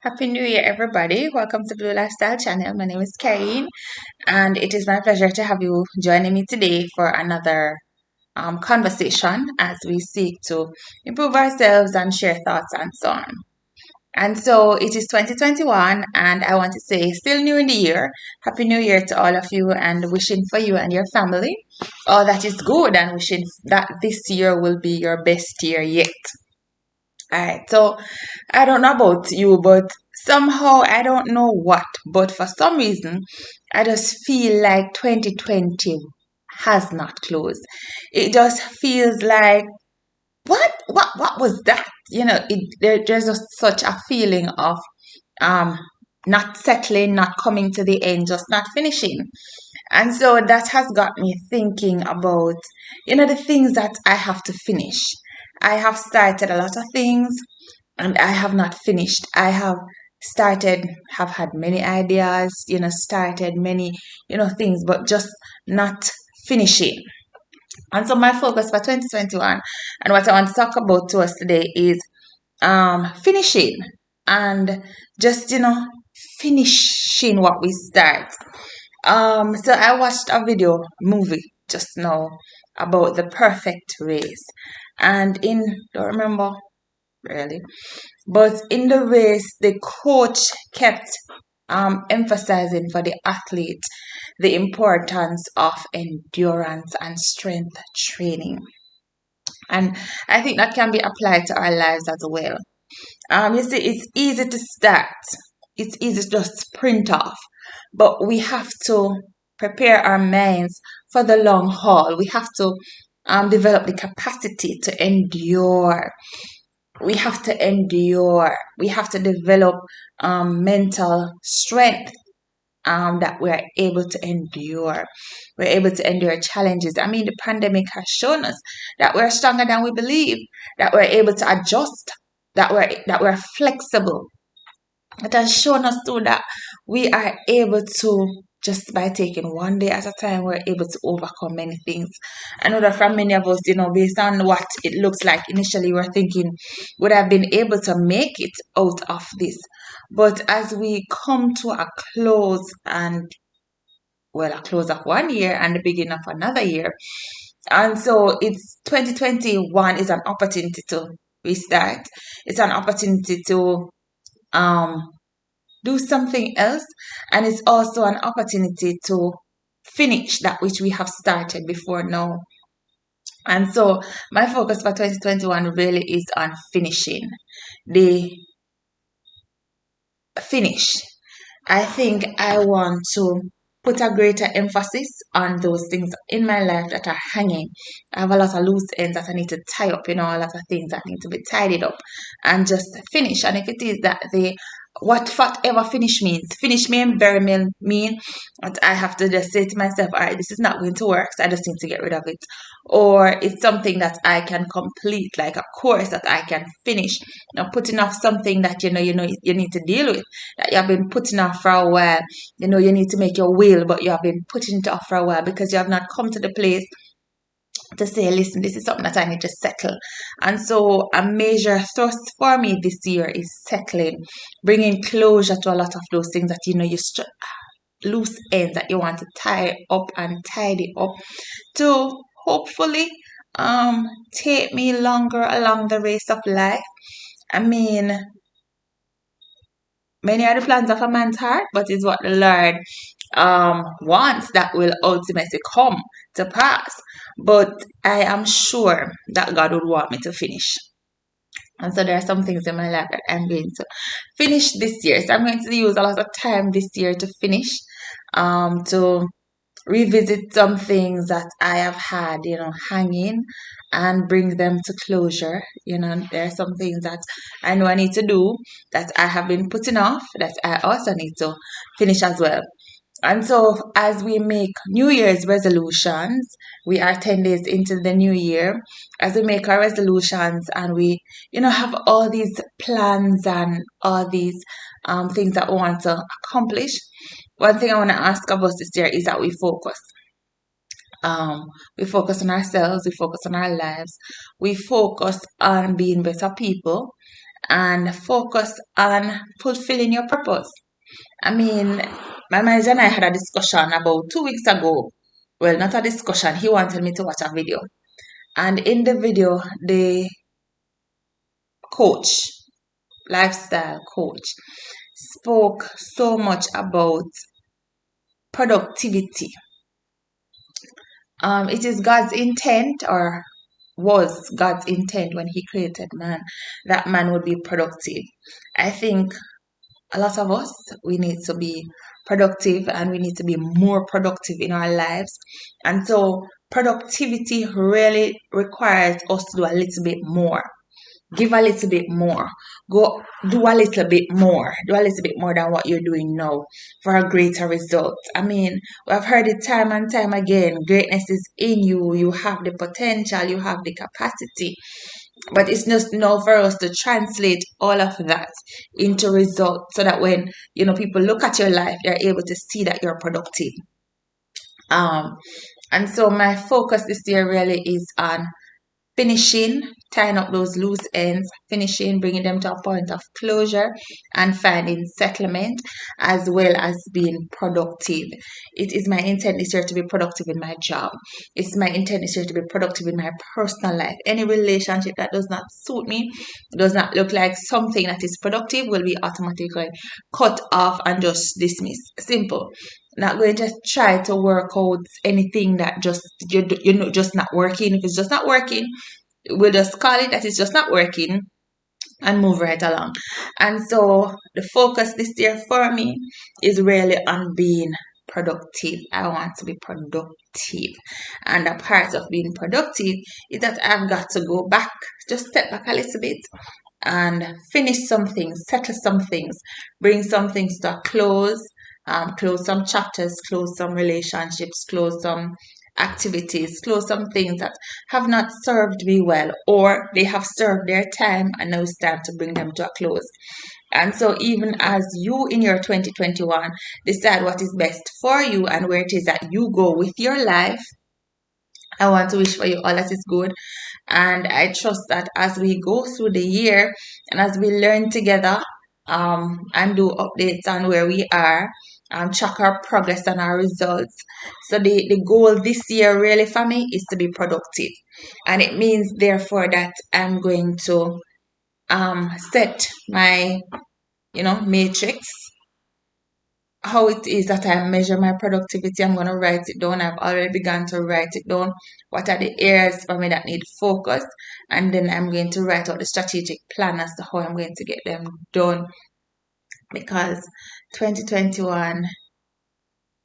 Happy New Year, everybody. Welcome to Blue Lifestyle Channel. My name is Karine, and it is my pleasure to have you joining me today for another conversation as we seek to improve ourselves and share thoughts and so on. And so it is 2021, and I want to say, still new in the year. Happy New Year to all of you, and wishing for you and your family all that is good, and wishing that this year will be your best year yet. Alright, so I don't know about you, but somehow I don't know what, but for some reason, I just feel like 2020 has not closed. It just feels like what was that? There's just such a feeling of um not settling, not coming to the end, just not finishing. And so that has got me thinking about, the things that I have to finish. I have started a lot of things and I have not finished. I have have had many ideas, started many, things, but just not finishing. And so my focus for 2021 and what I want to talk about to us today is finishing and just, finishing what we start. So I watched a movie just now about the perfect race. And don't remember really, but in the race, the coach kept emphasizing for the athlete the importance of endurance and strength training. And I think that can be applied to our lives as well. You see, it's easy to start, it's easy to just sprint off, but we have to prepare our minds for the long haul. We have to develop the capacity to endure. We have to endure. We have to develop mental strength that we're able to endure. We're able to endure challenges. I mean, the pandemic has shown us that we're stronger than we believe, that we're able to adjust, that we're flexible. It has shown us too that we are able to, just by taking one day at a time, we're able to overcome many things. I know that from many of us, based on what it looks like initially, we're thinking, would I have been able to make it out of this? But as we come to a close a close of 1 year and the beginning of another year, and so it's 2021 is an opportunity to restart. It's an opportunity to do something else, and it's also an opportunity to finish that which we have started before now. And so my focus for 2021 really is on finishing the finish. I think I want to put a greater emphasis on those things in my life that are hanging. I have a lot of loose ends that I need to tie up, a lot of things that need to be tidied up and just finish. And if it is that whatever finish may very mean that I have to just say to myself, all right, this is not going to work, so I just need to get rid of it. Or it's something that I can complete, like a course that I can finish. Putting off something that you need to deal with, that you have been putting off for a while. You need to make your will, but you have been putting it off for a while because you have not come to the place to say, listen, this is something that I need to settle. And so a major thrust for me this year is settling, bringing closure to a lot of those things that loose ends that you want to tie up and tidy up to hopefully take me longer along the race of life. I mean, many are the plans of a man's heart, but it's what the Lord wants that will ultimately come to pass. But I am sure that God would want me to finish. And so there are some things in my life that I'm going to finish this year. So I'm going to use a lot of time this year to finish, to revisit some things that I have had, hanging and bring them to closure. There are some things that I know I need to do that I have been putting off that I also need to finish as well. And so as we make New Year's resolutions, we are 10 days into the new year. As we make our resolutions and we, have all these plans and all these things that we want to accomplish, one thing I want to ask of us this year is that we focus. We focus on ourselves, we focus on our lives, we focus on being better people, and focus on fulfilling your purpose. I mean, my manager and I had a discussion about 2 weeks ago. Well, not a discussion. He wanted me to watch a video. And in the video, the coach, lifestyle coach, spoke so much about productivity. It is God's intent, or was God's intent when He created man, that man would be productive. I think a lot of us, we need to be productive, and we need to be more productive in our lives. And so productivity really requires us to do a little bit more. Give a little bit more. Go do a little bit more. Do a little bit more than what you're doing now for a greater result. I mean, we've heard it time and time again. Greatness is in you. You have the potential. You have the capacity. But it's just now for us to translate all of that into results, so that when people look at your life, they're able to see that you're productive. And so my focus this year really is on finishing, tying up those loose ends, finishing, bringing them to a point of closure, and finding settlement, as well as being productive. It is my intent this year to be productive in my job. It's my intent this year to be productive in my personal life. Any relationship that does not suit me, does not look like something that is productive, will be automatically cut off and just dismissed. Simple. Not going to try to work out anything that just just not working. If it's just not working, we'll just call it that it's just not working and move right along. And so the focus this year for me is really on being productive. I want to be productive, and a part of being productive is that I've got to go back, just step back a little bit, and finish some things, settle some things, bring some things to a close, close some chapters, close some relationships, close some activities, close some things that have not served me well, or they have served their time and now it's time to bring them to a close. And so even as you in your 2021 decide what is best for you and where it is that you go with your life, I want to wish for you all that is good. And I trust that as we go through the year and as we learn together, and do updates on where we are, track our progress and our results. So the goal this year really for me is to be productive. And it means therefore that I'm going to set my matrix, how it is that I measure my productivity. I'm going to write it down. I've already begun to write it down. What are the areas for me that need focus? And then I'm going to write out the strategic plan as to how I'm going to get them done. Because 2021,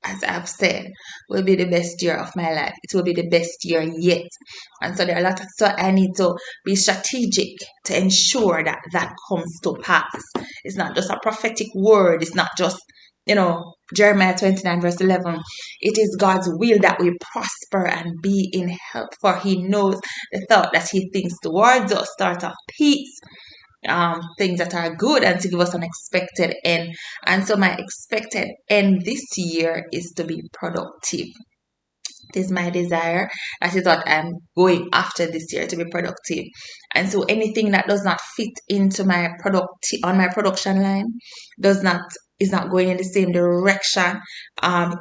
as I've said, will be the best year of my life. It will be the best year yet. And so there are a lot of so I need to be strategic to ensure that that comes to pass. It's not just a prophetic word. It's not just Jeremiah 29 verse 11. It is God's will that we prosper and be in health, for He knows the thought that He thinks towards us, thought of peace, things that are good, and to give us an expected end. And so my expected end this year is to be productive. It is my desire. That is what I'm going after this year, to be productive. And so anything that does not fit into my on my production line is not going in the same direction,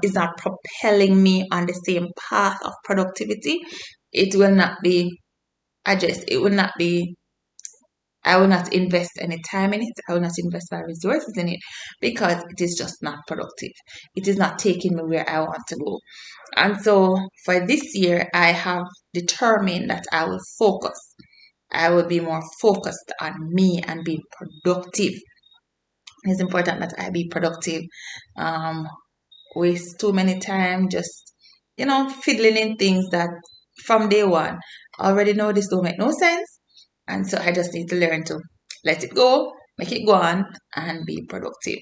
is not propelling me on the same path of productivity, it will not be addressed. It will not be I will not invest any time in it. I will not invest my resources in it, because it is just not productive. It is not taking me where I want to go. And so for this year, I have determined that I will focus. I will be more focused on me and being productive. It's important that I be productive. Waste too many time just, fiddling in things that from day one already know this don't make no sense. And so I just need to learn to let it go, make it go on, and be productive.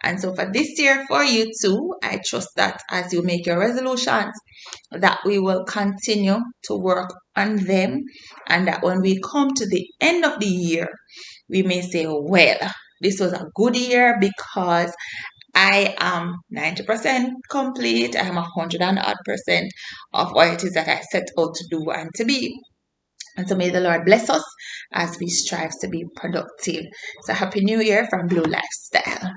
And so for this year, for you too, I trust that as you make your resolutions, that we will continue to work on them, and that when we come to the end of the year, we may say, well, this was a good year because I am 90% complete. I am 100% of what it is that I set out to do and to be. And so may the Lord bless us as we strive to be productive. So happy new year from Blue Lifestyle.